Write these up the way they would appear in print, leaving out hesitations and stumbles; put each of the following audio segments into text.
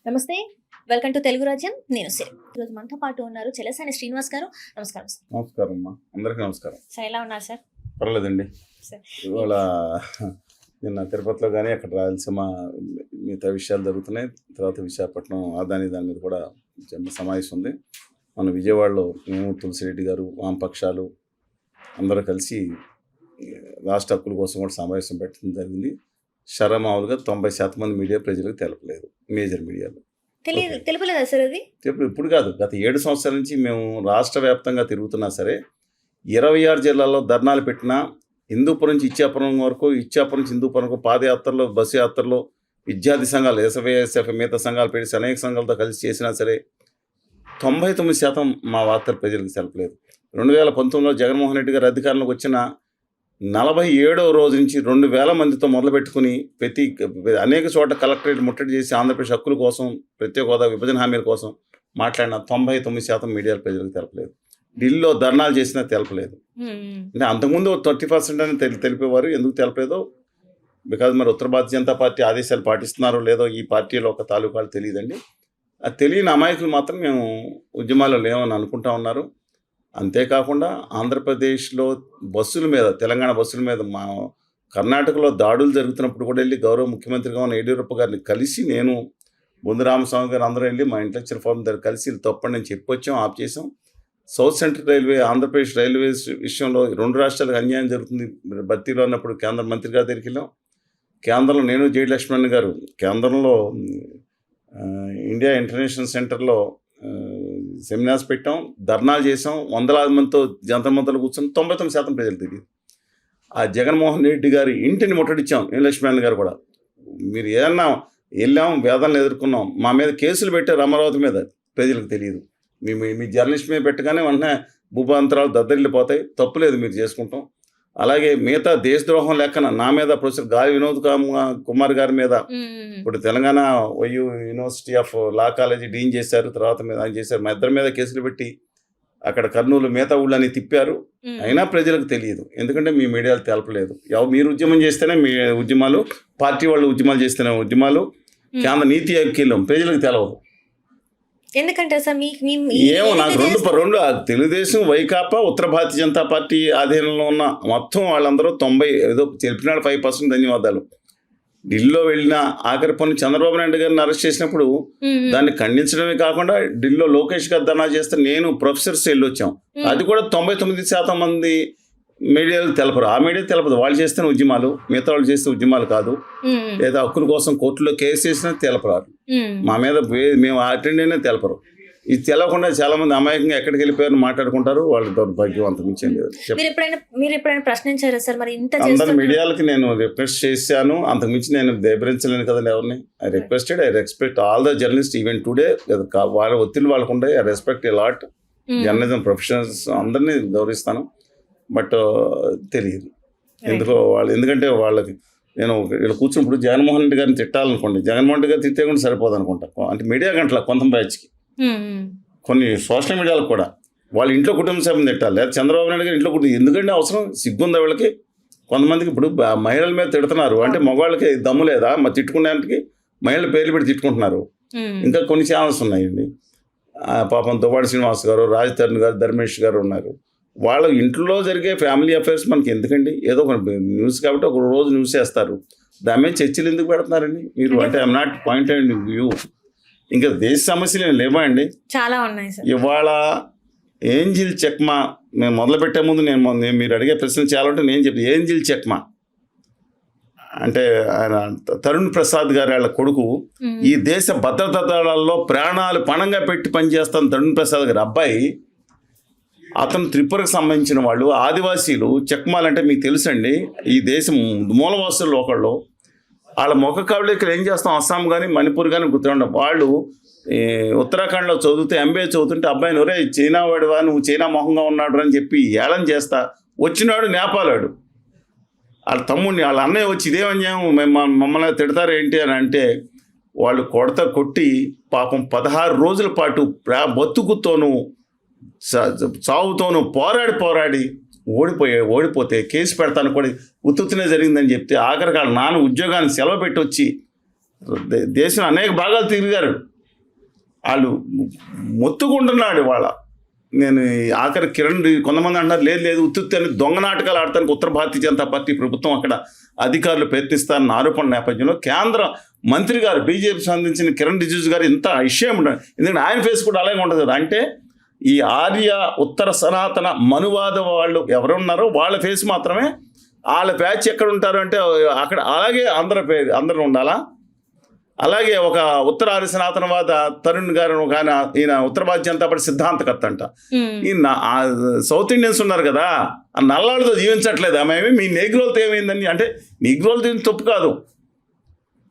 నమస్తే, welcome to Telugu రాజ్యం. నేను సిరి. ఈరోజు మనతో పాటు ఉన్నారు చెలసాని శ్రీనివాస్ గారు. నమస్కారం సార్. నమస్కారం అమ్మా, అందరికీ నమస్కారం. సార్ ఎలా ఉన్నారు సార్? పర్లేదండి. సార్ ఇవాళ నిన్న తిరుపతిలో కానీ అక్కడ రాయలసీమ మిగతా విషయాలు జరుగుతున్నాయి. తర్వాత విశాఖపట్నం దాని మీద కూడా చిన్న సమావేశం ఉంది. మన విజయవాడలో మేము తులసిరెడ్డి గారు, వామపక్షాలు అందరూ కలిసి రాష్ట్ర హక్కుల కోసం కూడా సమావేశం పెట్టడం జరిగింది. మామూలుగా 90% మంది మీడియా ప్రజలకు తెలపలేదు, మేజర్ మీడియాలో తెలుపలేదా సార్? అది ఇప్పుడు కాదు, గత 7 సంవత్సరాల నుంచి మేము రాష్ట్ర వ్యాప్తంగా తిరుగుతున్నా సరే 26 జిల్లాల్లో ధర్నాలు పెట్టినా, హిందూపురం నుంచి ఇచ్చాపురం వరకు, ఇచ్చాపురం నుంచి హిందూపురం వరకు పాదయాత్రలో, బస్సు యాత్రలో విద్యార్థి సంఘాలు, ఎస్ఎఫ్ఐఎస్ఎఫ్ మిగతా సంఘాలు పెట్టి అనేక సంఘాలతో కలిసి చేసినా సరే 99% మా వార్తలు ప్రజలకు తెలపలేదు. 2019లో జగన్మోహన్ రెడ్డి గారు అధికారంలోకి వచ్చిన 47వ రోజు నుంచి 2000 మందితో మొదలుపెట్టుకుని అనేక చోట్ల కలెక్టరేట్ ముట్టడి చేసి ఆంధ్రప్రదేశ్ హక్కుల కోసం, ప్రత్యేక హోదా, విభజన హామీల కోసం మాట్లాడిన 99% మీడియా ప్రజలకు తెలపలేదు. ఢిల్లీలో ధర్నాలు చేసినా తెలపలేదు. అంటే అంతకుముందు 30% అని తెలిపేవారు. ఎందుకు తెలపలేదో బికాజ్ మరి ఉత్తర భారతీయ జనతా పార్టీ ఆదేశాలు పాటిస్తున్నారో లేదో ఈ పార్టీలో ఒక తాలూకాలు తెలియదండి. అది తెలియని అమాయకులు మాత్రం మేము ఉద్యమాల్లో లేవని అనుకుంటా ఉన్నారు. అంతేకాకుండా ఆంధ్రప్రదేశ్లో బస్సుల మీద, తెలంగాణ బస్సుల మీద మా కర్ణాటకలో దాడులు జరుగుతున్నప్పుడు కూడా వెళ్ళి గౌరవ ముఖ్యమంత్రిగా ఉన్న యడ్యూరప్ప గారిని కలిసి, నేను బొందురామస్వామి గారు అందరూ వెళ్ళి మా ఇంటలెక్చువల్ ఫోరం దగ్గర కలిసి తప్పని నేను చెప్పొచ్చాం, ఆప్ చేసాం. South central railway, Andhra Pradesh railways విషయంలో 2 రాష్ట్రాలకు అన్యాయం జరుగుతుంది భర్తీలో అన్నప్పుడు కేంద్ర మంత్రి గారి దగ్గరికి వెళ్ళాం. కేంద్రంలో నేను జేడి లక్ష్మణ్ గారు కేంద్రంలో ఇండియా ఇంటర్నేషనల్ సెంటర్లో సెమినార్స్ పెట్టాం, ధర్నాలు చేసాం. వందలాది మందితో జంతర్ మంతర్లు కూర్చొని 99% ప్రజలు తెలియదు. ఆ జగన్మోహన్ రెడ్డి గారి ఇంటిని ముట్టడిచ్చాం. ఏ లక్ష్మణ్ గారు కూడా, మీరు ఏదన్నా వెళ్ళాం, వేదనలు ఎదుర్కొన్నాం, మా మీద కేసులు పెట్టారు అమరావతి మీద, ప్రజలకు తెలియదు. మీ జర్నలిస్ట్ మీద పెట్టగానే వెంటనే భూభాంతరాలు దద్దరిల్లిపోతాయి. తప్పులేదు, మీరు చేసుకుంటాం. అలాగే మిగతా దేశద్రోహం లెక్కన నా మీద ప్రొఫెసర్ గాలి వినోద్ కుమార్ గారి మీద ఇప్పుడు Telangana OU university of law college Deen చేశారు, తర్వాత మీద ఆయన చేశారు. మా ఇద్దరి మీద కేసులు పెట్టి అక్కడ కర్నూలు మిగతా ఊళ్ళని తిప్పారు. అయినా ప్రజలకు తెలియదు, ఎందుకంటే మీ మీడియాలు తెలపలేదు. మీరు ఉద్యమం చేస్తేనే మీ ఉద్యమాలు, పార్టీ వాళ్ళు ఉద్యమాలు చేస్తేనే ఉద్యమాలు, కేంద్ర నీతి ఐక్యం ప్రజలకు తెలవదు. ఎందుకంటే సార్ ఏమో నాకు రెండు తెలుగుదేశం, వైకాపా, ఉత్తర భారతీయ జనతా పార్టీ ఆధీనంలో ఉన్న మొత్తం వాళ్ళందరూ 90 ఏదో తెలిపినాడు 5% ధన్యవాదాలు. ఢిల్లీలో వెళ్ళిన ఆఖరి పని చంద్రబాబు నాయుడు గారిని అరెస్ట్ చేసినప్పుడు దాన్ని ఖండించడమే కాకుండా ఢిల్లీలో లోకేష్ గారు ధర్నా చేస్తే నేను ప్రొఫెసర్స్ వెళ్ళొచ్చాం. అది కూడా 99% మంది మీడియాలు తెలపరు. ఆ మీడియా తెలపదు. వాళ్ళు చేస్తున్న ఉద్యమాలు మిగతా వాళ్ళు చేస్తే ఉద్యమాలు కాదు. లేదా హక్కుల కోసం కోర్టులో కేసు చేసినా తెలపరారు. మా మీద మేము అటెండ్ అయినా తెలపరు. ఇది తెలవకుండా చాలా మంది అమాయకంగా ఎక్కడికి వెళ్ళిపోయారని మాట్లాడుకుంటారు. వాళ్ళ దౌర్భాగ్యం అంతమించేం లేదు. మీరు ఎప్పుడైనా ప్రశ్నించారా సార్? మరి అందరు మీడియాలకి నేను రిక్వెస్ట్ చేశాను, అంతకుమించి నేను దేబరించలేను కదండి ఎవరిని. I respect all the journalist even today. వాళ్ళ ఒత్తిడి వాళ్ళకు ఉండే. I respect a lot journalism professionals అందరినీ గౌరవిస్తాను. బట్ తెలియదు ఎందుకో వాళ్ళు. ఎందుకంటే వాళ్ళకి నేను వీళ్ళు కూర్చున్నప్పుడు జగన్మోహన్ రెడ్డి గారిని తిట్టాలనుకోండి, జగన్మోహన్ రెడ్డి గారు తిట్టే కూడా సరిపోదు అనుకుంటా. అంటే మీడియా గంటల కొంత బ్యాచ్కి, కొన్ని సోషల్ మీడియాలకు కూడా వాళ్ళ ఇంట్లో కుటుంబ సభ్యుని తిట్టాలి, లేదా చంద్రబాబు నాయుడు గారు ఇంట్లో కుటుంబం. ఎందుకంటే అవసరం, సిగ్గుందా వీళ్ళకి? కొంతమందికి ఇప్పుడు మహిళల మీద తిడుతున్నారు అంటే మగవాళ్ళకి దమ్ము లేదా తిట్టుకునేందుకు? మహిళల పేర్లు పెట్టి తిట్టుకుంటున్నారు. ఇంకా కొన్ని ఛానల్స్ ఉన్నాయండి. పాపం దువ్వాడ శ్రీనివాస్ గారు, రాజ్ తరుణ్ గారు, ధర్మేష్ గారు ఉన్నారు. వాళ్ళ ఇంట్లో జరిగే ఫ్యామిలీ అఫైర్స్ మనకి ఎందుకండి? ఏదో ఒక న్యూస్ కాబట్టి ఒక రోజు న్యూస్ వేస్తారు, దాని మీద చర్చలు ఎందుకు పెడుతున్నారండి మీరు? అంటే I'm not point and view. ఇంకా దేశ సమస్యలు ఏం లేవా అండి? చాలా ఉన్నాయి సార్. ఇవాళ ఏంజిల్ చెక్మా మేము మొదలు పెట్టే ముందు నేను మీరు అడిగే ప్రశ్నలు చాలా ఉంటే నేను చెప్పి ఏంజిల్ చెక్మా అంటే ఆయన తరుణ్ ప్రసాద్ గారి వాళ్ళ కొడుకు, ఈ దేశ భద్రతా దళాల్లో ప్రాణాలు పణంగా పెట్టి పనిచేస్తాను తరుణ్ ప్రసాద్ గారి అబ్బాయి. అతను త్రిపురకు సంబంధించిన వాళ్ళు, ఆదివాసీలు. చెక్మాలంటే మీకు తెలుసండి, ఈ దేశం మూలవాసులు ఒకళ్ళు. వాళ్ళ మొక్క కవళికలు ఏం చేస్తాం, అస్సాం కానీ మణిపూర్ కానీ గుర్తుండవు. వాళ్ళు ఉత్తరాఖండ్లో చదివితే MBA చదువుతుంటే అబ్బాయిని, ఒరే చైనా వాడివా, నువ్వు చైనా మొహంగా ఉన్నాడు అని చెప్పి ఏళం చేస్తా వచ్చినాడు నేపాల్ వాడు. వాళ్ళ తమ్ముడిని, వాళ్ళ అన్నయ్య వచ్చి ఇదేమన్యాయం మమ్మల్ని తిడతారు ఏంటి అని అంటే, వాళ్ళు కొట్టి పాపం 16 రోజుల పాటు బతుకుతోనూ చావుతోనూ పోరాడి ఓడిపోతే కేసు పెడతాను కూడా ఉత్తునే జరిగిందని చెప్తే ఆఖరికి వాళ్ళ నాన్న ఉద్యోగాన్ని సెలవు పెట్టి వచ్చి దేశం అనేక భాగాలు తిరిగారు. వాళ్ళు మొత్తుకుంటున్నాడు వాళ్ళ. నేను ఆఖరి కిరణ్ కొంతమంది అంటారు లేదు ఉత్తుత్తి అని దొంగ నాటకాలు ఆడటానికి ఉత్తర భారతీయ జనతా పార్టీ ప్రభుత్వం అక్కడ అధికారులు ప్రయత్నిస్తారన్న ఆరోపణ నేపథ్యంలో కేంద్ర మంత్రి గారు బీజేపీ సంబంధించిన కిరణ్ రిజిజు గారు ఇంత విషయం ఉండదు. ఎందుకంటే ఆయన ఫేస్ కూడా అలాగే ఉంటుంది కదా. అంటే ఈ ఆర్య ఉత్తర సనాతన మనువాద వాళ్ళు ఎవరున్నారో వాళ్ళ ఫేస్ మాత్రమే, వాళ్ళ ప్యాచ్ ఎక్కడ ఉంటారు అంటే అక్కడ. అలాగే అందరూ ఉండాలా. అలాగే ఒక ఉత్తర ఆర్య సనాతనవాద తరుణ్ గారు ఒక ఆయన, ఈయన ఉత్తర భారతీయ జనతా పార్టీ సిద్ధాంతకర్త అంట. ఈ సౌత్ ఇండియన్స్ ఉన్నారు కదా, ఆ నల్లాళ్ళతో జీవించట్లేదు ఆమె. మీ నెగ్రోలతో ఏమైందని అంటే నెగ్రోలతో తప్పు కాదు,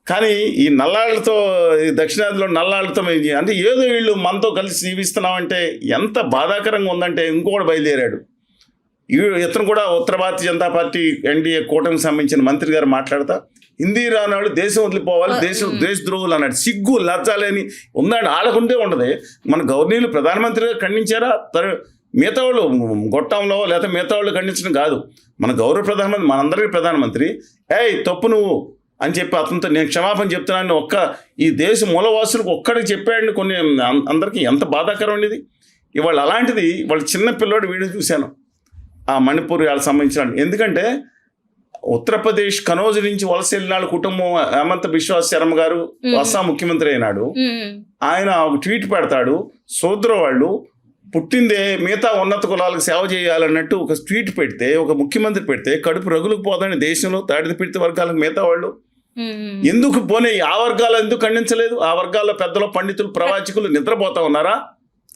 కానీ ఈ నల్లాళ్ళతో దక్షిణాదిలో నల్లాళ్ళతో అంటే ఏదో వీళ్ళు మనతో కలిసి జీవిస్తున్నామంటే ఎంత బాధాకరంగా ఉందంటే. ఇంకోటి బయలుదేరాడు ఇతను కూడా ఉత్తర భారతీయ జనతా పార్టీ ఎన్డీఏ కూటమికి సంబంధించిన మంత్రి గారు మాట్లాడతా హిందీ రాని వాళ్ళు దేశం వదిలిపోవాలి, దేశద్రోహులు అన్నాడు. సిగ్గు లజ్జాలేని ఉందండి, వాళ్ళకుంటే ఉండదు. మన గవర్నీలు ప్రధానమంత్రిగా ఖండించారా? మిగతా వాళ్ళు గొట్టంలో లేదా మిగతా వాళ్ళు ఖండించడం కాదు. మన గౌరవ ప్రధానమంత్రి, మనందరికీ ప్రధానమంత్రి తప్పు నువ్వు అని చెప్పి అతనితో నేను క్షమాపణ చెప్తున్నాను ఈ దేశ మూలవాసులకు ఒక్కడికి చెప్పాడని కొన్ని అందరికీ ఎంత బాధాకరం ఉండేది. ఇవాళ అలాంటిది వాళ్ళ చిన్న పిల్లోడు వీడియో చూశాను, ఆ మణిపూర్ వాళ్ళకి సంబంధించిన. ఎందుకంటే ఉత్తరప్రదేశ్ కనౌజ్ నుంచి వలస వెళ్ళినాడు కుటుంబం. హేమంత బిశ్వ శర్మ గారు అస్సాం ముఖ్యమంత్రి అయినాడు. ఆయన ఒక ట్వీట్ పెడతాడు, సోదరు వాళ్ళు పుట్టిందే మిగతా ఉన్నత కులాలకు సేవ చేయాలన్నట్టు ఒక ట్వీట్ పెడితే, ఒక ముఖ్యమంత్రి పెడితే కడుపు రగులుకు పోదని దేశంలో తాడిత పీడిత వర్గాలకు మిగతా వాళ్ళు ఎందుకు పోనీ ఆ వర్గాలు ఎందుకు ఖండించలేదు? ఆ వర్గాల్లో పెద్దలు, పండితులు, ప్రవాచకులు నిద్రపోతా ఉన్నారా?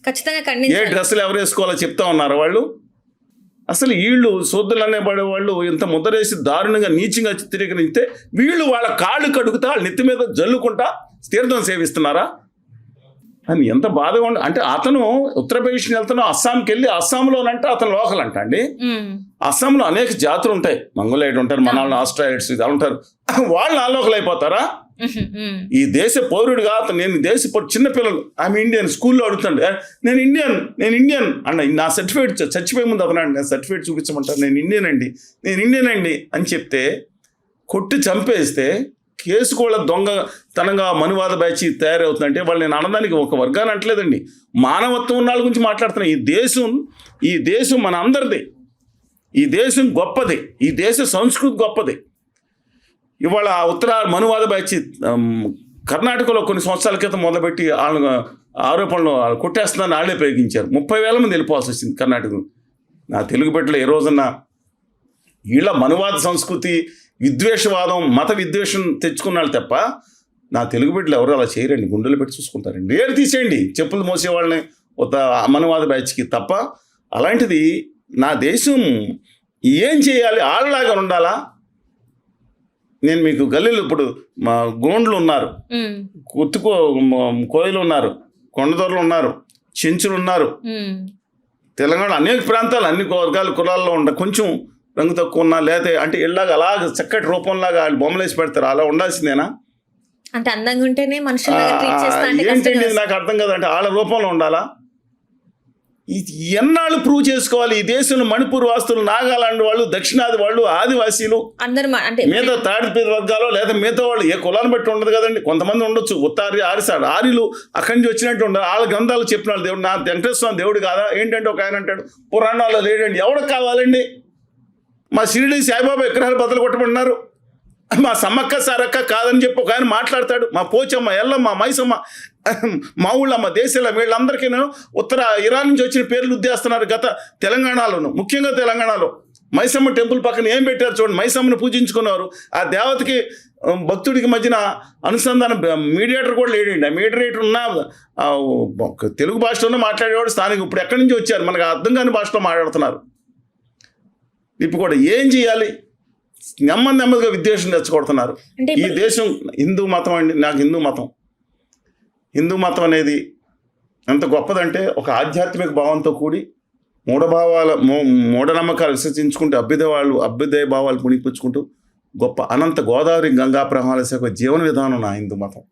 ఖచ్చితంగా ఏ డ్రెస్సులు ఎవరు వేసుకోవాలో చెప్తా ఉన్నారా వాళ్ళు? అసలు వీళ్ళు శూద్రులు అనేబడే వాళ్ళు ఇంత ముద్రేసి దారుణంగా నీచంగా చిత్రీకరిస్తే వీళ్ళు వాళ్ళ కాళ్ళు కడుగుతా వాళ్ళ నెత్తి మీద జల్లుకుంటా తీర్థం సేవిస్తున్నారా అని ఎంత బాధగా ఉండి. అంటే అతను ఉత్తరప్రదేశ్కి వెళ్తాను, అస్సాంకి వెళ్ళి అస్సాంలోనంటే అతను లోకల్ అంట అండి. అస్సాంలో అనేక జాతులు ఉంటాయి, మంగోలైట్ ఉంటారు, మన వాళ్ళు ఆస్ట్రాయిడ్స్ ఇలా ఉంటారు. వాళ్ళు ఆ లోకల్ అయిపోతారా? ఈ దేశ పౌరుడిగా అతను నేను దేశ చిన్నపిల్లలు ఆమె ఇండియన్ స్కూల్లో అడుగుతాడు, నేను ఇండియన్ అన్న నా సర్టిఫికేట్ చచ్చిపోయే ముందు అతను నేను సర్టిఫికేట్ చూపించమంటారు, నేను ఇండియన్ అండి అని చెప్తే కొట్టి చంపేస్తే కేసు కూడా దొంగతనంగా మనువాద బ్యాచ్ తయారవుతుందంటే వాళ్ళు నేను అనడానికి ఒక వర్గాన్ని అంటలేదండి, మానవత్వం ఉన్న వాళ్ళ గురించి మాట్లాడుతున్నాను. ఈ దేశం మన అందరిది, ఈ దేశం గొప్పది, ఈ దేశ సంస్కృతి గొప్పది. ఇవాళ ఉత్తర మనువాద బ్యాచ్ కర్ణాటకలో కొన్ని సంవత్సరాల క్రితం మొదలుపెట్టి వాళ్ళ ఆరోపణలు కొట్టేస్తున్నారని వాళ్ళే ప్రయోగించారు. 30,000 మంది వెళ్ళిపోవాల్సి వచ్చింది కర్ణాటకలో. నా తెలుగు బిడ్డలు ఏ రోజున వీళ్ళ మనువాద సంస్కృతి, విద్వేషవాదం, మత విద్వేషం తెచ్చుకున్నాళ్ళు తప్ప నా తెలుగు బిడ్డలు ఎవరు అలా చేయరండి, గుండెలు పెట్టి చూసుకుంటారండి. ఏడు తీసేయండి చెప్పులు మోసే వాళ్ళని ఒక మనువాద బ్యాచ్కి తప్ప. అలాంటిది నా దేశం ఏం చేయాలి? ఆళ్ళలాగా ఉండాలా? నేను మీకు గల్లీలు ఇప్పుడు మా గోండ్లు ఉన్నారు, కోయలు ఉన్నారు, కొండదొరలు ఉన్నారు, చెంచులు ఉన్నారు. తెలంగాణ అనేక ప్రాంతాలు అన్ని వర్గాల కులాల్లో ఉండ కొంచెం రంగు తక్కువ ఉన్నా లేతే అంటే ఇళ్ళగా అలాగ చక్కటి రూపంలాగా వాళ్ళు బొమ్మలు వేసి పెడతారు. అలా ఉండాల్సిందేనా? అంటే అందంగా ఉంటేనే మనుషులు ఏంటండి నాకు అర్థం కదా. అంటే వాళ్ళ రూపంలో ఉండాలా? ఎన్నాళ్ళు ప్రూవ్ చేసుకోవాలి? ఈ దేశంలో మణిపూర్ వాస్తులు, నాగాలాండ్ వాళ్ళు, దక్షిణాది వాళ్ళు, ఆదివాసీలు, మిగతా తాడిపేద వర్గాలు లేదా మిగతా వాళ్ళు ఏ కులాన్ని బట్టి ఉండదు కదండి. కొంతమంది ఉండొచ్చు ఉత్తారి ఆరిసాడు ఆర్యులు అక్కడి నుంచి వచ్చినట్టు ఉండదు. వాళ్ళ గ్రంథాలు చెప్పిన వాళ్ళు దేవుడు నా వెంకటేశ్వర దేవుడు కాదా ఏంటంటే ఒక ఆయన అంటాడు పురాణాల్లో లేడండి. ఎవరికి కావాలండి? మా షిరిడి సాయిబాబా విగ్రహాలు బదులు కొట్టమన్నారు, మా సమ్మక్క సారక్క కాదని చెప్పి ఒక ఆయన మాట్లాడతాడు. మా పోచమ్మ, ఎల్లమ్మ, మైసమ్మ, మా ఊళ్ళమ్మ, దేశాల వీళ్ళందరికీ ఉత్తర ఇరాన్ నుంచి వచ్చిన పేర్లు ఉద్దేస్తున్నారు. గత తెలంగాణలోను, ముఖ్యంగా తెలంగాణలో మైసమ్మ టెంపుల్ పక్కన ఏం పెట్టారు చూడండి. మైసమ్మను పూజించుకున్నారు. ఆ దేవతకి భక్తుడికి మధ్యన అనుసంధానం మీడియేటర్ కూడా లేడండి. ఆ మీడియేటర్ ఉన్న తెలుగు భాషలోనే మాట్లాడేవాడు స్థానిక. ఇప్పుడు ఎక్కడి నుంచి వచ్చారు? మనకు అర్థం కాని భాషలో మాట్లాడుతున్నారు. ఇప్పుడు కూడా ఏం చేయాలి? నెమ్మదిగా విద్వేషం తెచ్చుకొడుతున్నారు. ఈ దేశం హిందూ మతం అండి. నాకు హిందూ మతం అనేది ఎంత గొప్పదంటే ఒక ఆధ్యాత్మిక భావంతో కూడి మూఢనమ్మకాలు విసర్జించుకుంటూ అభ్యుదయ భావాలు పుణిపుచ్చుకుంటూ గొప్ప అనంత గోదావరి గంగా ప్రవాహాల జీవన విధానం నా హిందూ మతం.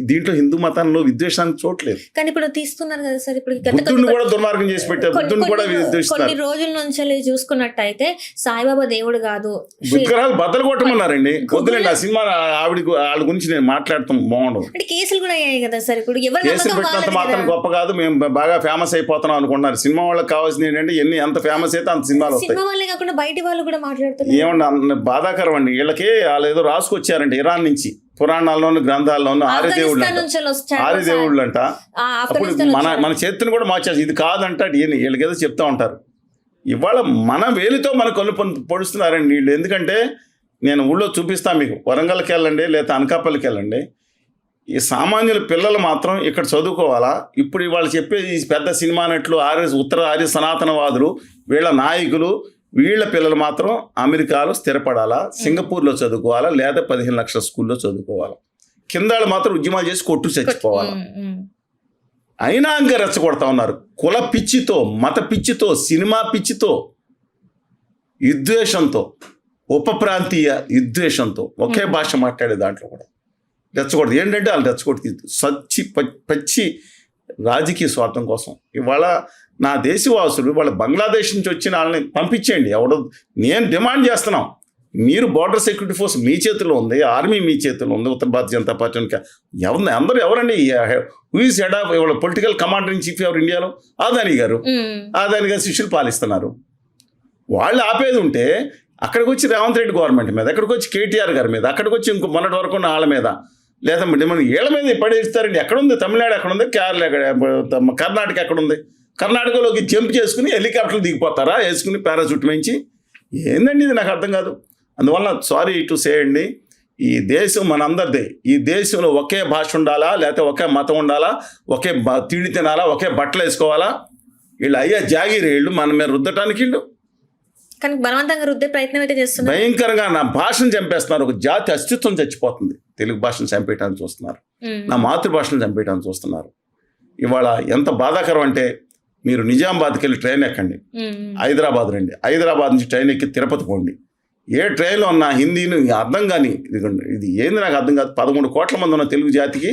దీంట్లో హిందూ మతంలో విద్వేషానికి చోట్లేదు. కానీ ఇప్పుడు తీస్తున్నారు కదా సార్, ఇప్పుడు బుద్ధుడిని కూడా దుర్మార్గం చేసి పెట్టారు, బుద్ధుడిని కూడా విద్వేషిస్తారు. కొన్ని రోజుల నుంచి చూసుకున్నట్టయితే సాయిబాబా దేవుడు కాదు, విగ్రహాలు బద్దలు కొట్టమన్నారండి. వద్దులేండి ఆ సినిమా, వాళ్ళ గురించి నేను మాట్లాడతాం బాగుండదు. అంటే కేసులు కూడా అయ్యాయి కదా సార్. ఇప్పుడు కేసులు పెట్టినంత మాత్రం గొప్ప కాదు, మేము బాగా ఫేమస్ అయిపోతున్నాం అనుకుంటున్నారు. సినిమా వాళ్ళకి కావాల్సింది ఏంటంటే ఎంత ఫేమస్ అయితే అంత సినిమాలు వస్తాయి. సినిమా వాళ్ళే కాకుండా బయట వాళ్ళు కూడా మాట్లాడుతున్నారు. ఏమన్నా బాధాకరం అండి. వీళ్ళకి వాళ్ళు ఏదో రాసుకొచ్చారంటే ఇరాన్ నుంచి, పురాణాల్లోను గ్రంథాల్లోను ఆరిదేవుళ్ళు అంట. అప్పుడు మన చేతిని కూడా మార్చేసి ఇది కాదంట వీళ్ళకి ఏదో చెప్తా ఉంటారు. ఇవాళ మన వేలితో మన కళ్ళు పొడుస్తున్నారండి వీళ్ళు. ఎందుకంటే నేను ఊళ్ళో చూపిస్తాను మీకు, వరంగల్కి వెళ్ళండి లేదా అనకాపల్లికి వెళ్ళండి, ఈ సామాన్యుల పిల్లలు మాత్రం ఇక్కడ చదువుకోవాలా. ఇప్పుడు ఇవాళ చెప్పే ఈ పెద్ద సినిమా నటులు ఉత్తర ఆర్య సనాతనవాదులు, వీళ్ళ నాయకులు, వీళ్ళ పిల్లలు మాత్రం అమెరికాలో స్థిరపడాలా, సింగపూర్లో చదువుకోవాలా, లేదా 15 లక్షల స్కూల్లో చదువుకోవాలా. కింద వాళ్ళు మాత్రం ఉద్యమాలు చేసి కొట్టు చచ్చిపోవాలా. అయినా ఇంకా రెచ్చగొడతా ఉన్నారు. కుల పిచ్చితో, మత పిచ్చితో, సినిమా పిచ్చితో, విద్వేషంతో, ఉప ప్రాంతీయ విద్వేషంతో, ఒకే భాష మాట్లాడే దాంట్లో కూడా రెచ్చగొడదు. ఏంటంటే వాళ్ళు రెచ్చగొడుతుంది పచ్చి రాజకీయ స్వార్థం కోసం. ఇవాళ నా దేశవాసులు వాళ్ళ బంగ్లాదేశ్ నుంచి వచ్చిన వాళ్ళని పంపించేయండి. నేను డిమాండ్ చేస్తున్నాం, మీరు బోర్డర్ సెక్యూరిటీ ఫోర్స్ మీ చేతిలో ఉంది, ఆర్మీ మీ చేతిలో ఉంది, ఉత్తర భారతీయ జనతా పార్టీ ఎవరండి హూ ఈజ్ హెడ్ ఆఫ్ ఇవాళ పొలిటికల్ కమాండర్ ఇన్ చీఫ్ ఎవరు ఇండియాలో? అదానీ గారు శిష్యులు పాలిస్తున్నారు. వాళ్ళు ఆపేది ఉంటే అక్కడికి వచ్చి రేవంత్ రెడ్డి గవర్నమెంట్ మీద, అక్కడికి వచ్చి కేటీఆర్ గారి మీద, అక్కడికి వచ్చి ఇంకో మొన్నటి వరకు ఉన్న వాళ్ళ మీద, లేదా మన ఏళ్ళ మీద పడేస్తారండి. ఎక్కడుంది? తమిళనాడు ఎక్కడుంది? కేరళ కర్ణాటక ఎక్కడుంది? కర్ణాటకలోకి జంప్ చేసుకుని హెలికాప్టర్లు దిగిపోతారా వేసుకుని పారాచూట్ వేయించి? ఏందండి ఇది? నాకు అర్థం కాదు. అందువల్ల సారీ టు సే అండి, ఈ దేశం మనందరిదే. ఈ దేశంలో ఒకే భాష ఉండాలా, లేకపోతే ఒకే మతం ఉండాలా, ఒకే తిండి తినాలా, ఒకే బట్టలు వేసుకోవాలా? వీళ్ళు అయ్యా జాగిరి వీళ్ళు మన మీద రుద్దటానికి వీళ్ళు కానీ బలవంతంగా రుద్దే ప్రయత్నం అయితే చేస్తున్నారు. భయంకరంగా నా భాషను చంపేస్తున్నారు. ఒక జాతి అస్తిత్వం చచ్చిపోతుంది. తెలుగు భాషను చంపేయడానికి చూస్తున్నారు, నా మాతృభాషను చంపేయడానికి చూస్తున్నారు. ఇవాళ ఎంత బాధాకరం అంటే, మీరు నిజామాబాద్కి వెళ్ళి ట్రైన్ ఎక్కండి, హైదరాబాద్ రండి, హైదరాబాద్ నుంచి ట్రైన్ ఎక్కి తిరుపతి పోండి. ఏ ట్రైన్లో ఉన్న హిందీని అర్థం కానీ ఇది ఏంది నాకు అర్థం కాదు. 13 కోట్ల మంది ఉన్న తెలుగు జాతికి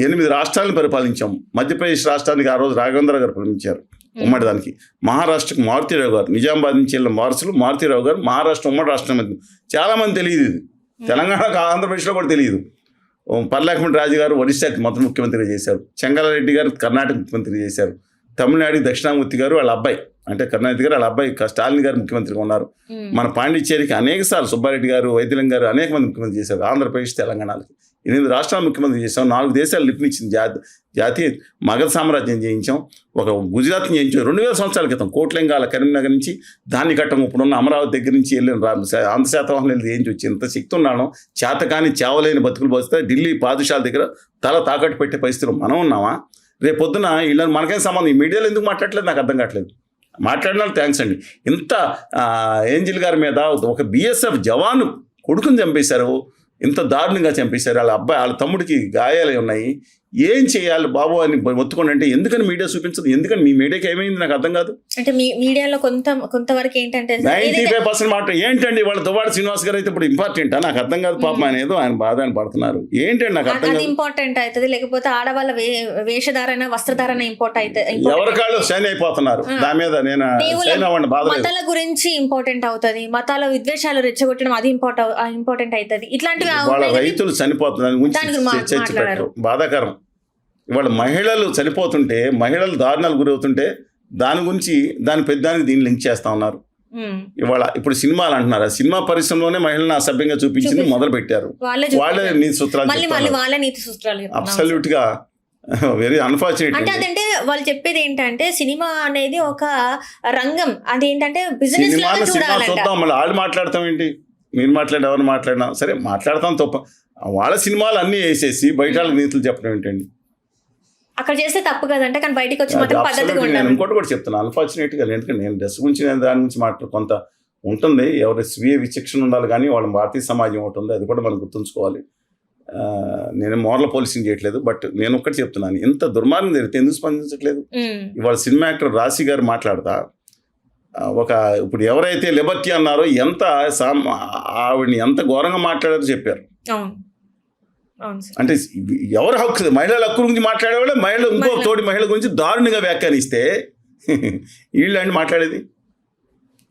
8 రాష్ట్రాలను పరిపాలించాం. మధ్యప్రదేశ్ రాష్ట్రానికి ఆ రోజు రాఘవేంద్ర గారు పరిపాలించారు ఉమ్మడి దానికి. మహారాష్ట్రకి మారుతీరావు గారు, నిజామాబాద్ నుంచి వెళ్ళిన వారసులు మారుతీరావు గారు మహారాష్ట్ర ఉమ్మడి రాష్ట్రం మధ్య. చాలామంది తెలియదు ఇది. తెలంగాణకు ఆంధ్రప్రదేశ్లో కూడా తెలియదు. పర్లాకమంటి రాజు గారు ఒడిశాకి మొదటి ముఖ్యమంత్రిగా చేశారు. చెంగళరెడ్డి గారు కర్ణాటక ముఖ్యమంత్రి చేశారు. తమిళనాడుకి దక్షిణామూర్తి గారు వాళ్ళ అబ్బాయి, అంటే కరుణానిధి గారు వాళ్ళ అబ్బాయి స్టాలిన్ గారు ముఖ్యమంత్రిగా ఉన్నారు. మన పాండిచ్చేరికి అనేక సార్లు సుబ్బారెడ్డి గారు, వైద్యలింగ గారు అనేక మంది ముఖ్యమంత్రి చేశారు. ఆంధ్రప్రదేశ్, తెలంగాణకి 8 రాష్ట్రాలు ముఖ్యమంత్రి చేసాం. 4 దేశాలు లిపినిచ్చింది జాతీయ మగధ సామ్రాజ్యం చేయించాం. ఒక గుజరాత్ని చేయించాం 2000 సంవత్సరాల క్రితం. కోట్లింగాల కరీంనగర్ నుంచి దాన్ని కట్టం ఇప్పుడున్న అమరావతి దగ్గర నుంచి వెళ్ళిన ఆంధ్ర శాతవాహనం వెళ్ళి చేయించి వచ్చి ఇంత శక్తి ఉన్నాను. చేతకాని చావలేని బతుకులు పోస్తే ఢిల్లీ పాదుషాల దగ్గర తల తాకట్టు పెట్టే పరిస్థితులు మనం ఉన్నామా? రేపు పొద్దున వీళ్ళని మనకేం సంబంధం? ఈ మీడియాలో ఎందుకు మాట్లాడలేదు నాకు అర్థం కావట్లేదు. మాట్లాడిన థ్యాంక్స్ అండి. ఇంత ఏంజిల్ గారి మీద ఒక BSF జవాను కొడుకుని చంపేశారు, ఇంత దారుణంగా చంపేశారు. వాళ్ళ అబ్బాయి వాళ్ళ తమ్ముడికి గాయాలు ఉన్నాయి. ఏం చేయాలి బాబు అని మొత్తుకోండి అంటే ఎందుకని మీడియా చూపించదు? ఎందుకని మీ మీడియాకి ఏమైంది నాకు అర్థం కాదు. అంటే మీ మీడియాలో కొంతవరకు ఏంటంటే 95% మాట ఏంటండి? వాళ్ళ దువ్వాడ శ్రీనివాస్ గారు అయితే ఇప్పుడు ఇంపార్టెంటా? నాకు అర్థం కాదు. పాపం ఆయన ఏదో ఆయన బాధ అని పడుతున్నారు. ఏంటండి నాకు అర్థం కాదు. ఇంపార్టెంట్ అవుతుంది, లేకపోతే ఆడవాళ్ళ వేషధారణ వస్త్రధారణ ఇంపార్టెంట్ ఎవరికాళ్ళు షైన్ అయిపోతున్నారు. దాని మీద నేను షైన్ అవ్వండి, బాధ. మతాల గురించి ఇంపార్టెంట్ అవుతుంది, మతాల విద్వేషాలు రెచ్చగొట్టడం అది ఇంపార్టెంట్ అవుతుంది. ఇట్లాంటివి వాళ్ళ రైతులు చనిపోతున్నారు చర్చ పెట్టరు. బాధాకరం. ఇవాళ మహిళలు చనిపోతుంటే, మహిళలు దారుణాలు గురవుతుంటే దాని గురించి దాని పెద్దానికి దీన్ని లింక్ చేస్తా ఉన్నారు. ఇవాళ ఇప్పుడు సినిమాలు అంటున్నారు, ఆ సినిమా పరిశ్రమలోనే మహిళలను అసభ్యంగా చూపించింది మొదలు పెట్టారు. వాళ్ళే నీతి సూత్రాలు. అబ్సల్యూట్ గా వెరీ అన్ఫార్చునేట్. అంటే అదంటే వాళ్ళు చెప్పేది ఏంటంటే సినిమా అనేది ఒక రంగం, అదేంటంటే బిజినెస్ లాగా చూడాలంట. చూద్దాం, మళ్ళీ వాళ్ళు మాట్లాడతాం ఏంటి? మీరు మాట్లాడి ఎవరు మాట్లాడినా సరే మాట్లాడతాం తప్ప. వాళ్ళ సినిమాలు అన్నీ వేసేసి బయట వాళ్ళకి నీతులు చెప్పడం ఏంటండి? అక్కడ చేస్తే తప్పు కదంటే, కానీ బయటికి వచ్చి మాత్రం పద్ధతిగా ఉండాలి. నేను ఇంకోటి కూడా చెప్తున్నాను అన్ఫార్చునేట్గా. ఎందుకంటే నేను డ్రెస్ గురించి దాని గురించి కొంత ఉంటుంది, ఎవరి స్వీయ విచక్షణ ఉండాలి. కానీ వాళ్ళ భారతీయ సమాజం ఒకటి ఉంది, అది కూడా మనం గుర్తుంచుకోవాలి. నేను మోరల్ పోలీసింగ్ చేయట్లేదు, బట్ నేను ఒక్కటి చెప్తున్నాను, ఇంత దుర్మార్గం జరిగితే ఎందుకు స్పందించట్లేదు? ఇవాళ సినిమా యాక్టర్ రాశి గారు మాట్లాడతా ఇప్పుడు ఎవరైతే లిబర్టీ అన్నారో ఎంత ఆవిడని ఎంత ఘోరంగా మాట్లాడారో చెప్పారు. అవును సార్. అంటే ఎవరి హక్కు, మహిళల హక్కు గురించి మాట్లాడేవాళ్ళే మహిళ ఇంకో తోటి మహిళ గురించి దారుణంగా వ్యాఖ్యానిస్తే వీళ్ళండి మాట్లాడేది.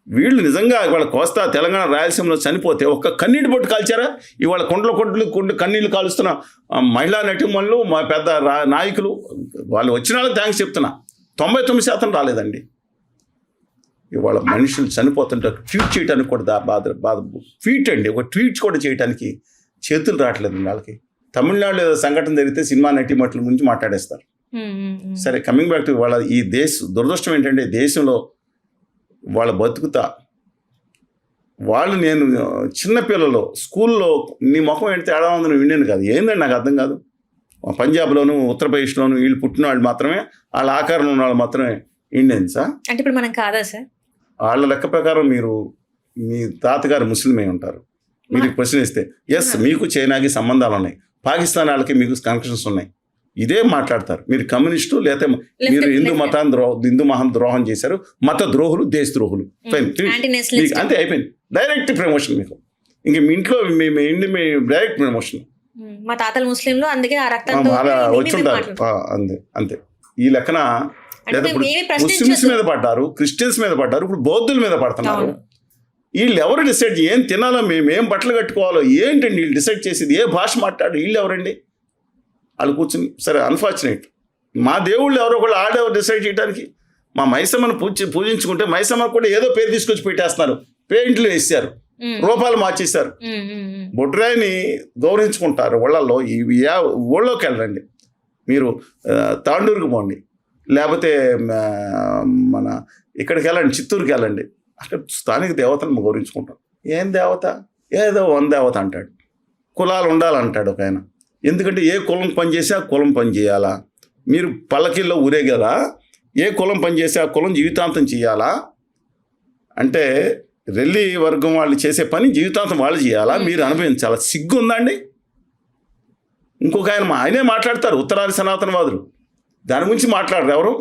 వీళ్ళు నిజంగా ఇవాళ కోస్తా తెలంగాణ రాయలసీమలో చనిపోతే ఒక్క కన్నీటి బొట్టు కాల్చారా? ఇవాళ కొండలు కన్నీళ్ళు కాలుస్తున్న మహిళా నటిమణులు, మా పెద్ద నాయకులు, వాళ్ళు వచ్చిన వాళ్ళకి థ్యాంక్స్ చెప్తున్నా. 99% రాలేదండి. ఇవాళ మనుషులు చనిపోతుంటే ట్వీట్ చేయడానికి కూడా బాధ ట్వీట్ అండి, ఒక ట్వీట్ కూడా చేయడానికి చేతులు రావట్లేదు వాళ్ళకి. తమిళనాడులో ఏదో సంఘటన జరిగితే సినిమా నటిమణుల గురించి మాట్లాడేస్తారు. సరే, కమింగ్ బ్యాక్ టు వాళ్ళ ఈ దురదృష్టం ఏంటంటే దేశంలో వాళ్ళ బతుకుతా వాళ్ళు, నేను చిన్నపిల్లలు స్కూల్లో నీ ముఖం ఏంటి తేడా ఉంది, నువ్వు ఇండియన్ కాదు ఏందండి నాకు అర్థం కాదు. పంజాబ్లోను ఉత్తరప్రదేశ్లోను వీళ్ళు పుట్టిన వాళ్ళు మాత్రమే, వాళ్ళ ఆకారంలో ఉన్న వాళ్ళు మాత్రమే ఇండియన్సా? అంటే ఇప్పుడు మనం కాదా సార్? వాళ్ళ లెక్క ప్రకారం మీరు, మీ తాతగారు ముస్లిమే ఉంటారు. మీరు క్వశ్చన్ ఇస్తే ఎస్, మీకు చైనాకి సంబంధాలు ఉన్నాయి, పాకిస్తాన్ వాళ్ళకి మీకు కనెక్షన్స్ ఉన్నాయి, ఇదే మాట్లాడతారు. మీరు కమ్యూనిస్టు, లేకపోతే మీరు హిందూ మహా ద్రోహం చేశారు, మత ద్రోహులు, దేశ ద్రోహులు, అంతే అయిపోయింది. డైరెక్ట్ ప్రమోషన్ మీకు. ఇంక మీ ఇంట్లో మీ డైరెక్ట్ ప్రమోషన్. మా తాతలు ముస్లింలు, అందుకే అలా వచ్చుంటారు. అంతే ఈ లెక్కన. లేదా ఇప్పుడు ముస్లిమ్స్ మీద పడ్డారు, క్రిస్టియన్స్ మీద పడ్డారు, ఇప్పుడు బౌద్ధుల మీద పడుతున్నారు. వీళ్ళు ఎవరు డిసైడ్ ఏం తినాలో, ఏం బట్టలు కట్టుకోవాలో ఏంటండి వీళ్ళు డిసైడ్ చేసేది? ఏ భాష మాట్లాడు వీళ్ళు ఎవరండి? వాళ్ళు కూర్చుని, సరే అన్ఫార్చునేట్ మా దేవుళ్ళు ఎవరో ఒకళ్ళు ఆడెవరు డిసైడ్ చేయడానికి. మా మైసమ్మను పూజించుకుంటే మైసమ్మకు కూడా ఏదో పేరు తీసుకొచ్చి పెట్టేస్తున్నారు, పెయింట్లు వేసారు, రూపాయలు మార్చేశారు. బొడ్రాయిని గౌరవించుకుంటారు ఊళ్ళల్లో. ఊళ్ళోకి వెళ్ళండి మీరు, తాండూరుకి పోండి, లేకపోతే మన ఇక్కడికి వెళ్ళండి, చిత్తూరుకి వెళ్ళండి, అక్కడ స్థానిక దేవతలను గౌరవించుకుంటాం. ఏం దేవత? ఏదో దేవత అంటాడు. కులాలు ఉండాలంటాడు ఒక ఆయన. ఎందుకంటే ఏ కులం పని చేసి ఆ కులం పని చేయాలా? మీరు పల్లకిల్లో ఊరేగేలా? ఏ కులం పని చేసి ఆ కులం జీవితాంతం చేయాలా? అంటే రెల్లి వర్గం వాళ్ళు చేసే పని జీవితాంతం వాళ్ళు చేయాలా? మీరు అనుభవించాలా? సిగ్గు ఉందండి. ఇంకొక ఆయనే మాట్లాడతారు, ఉత్తరాది సనాతనవాదులు, దాని గురించి మాట్లాడరు ఎవరు.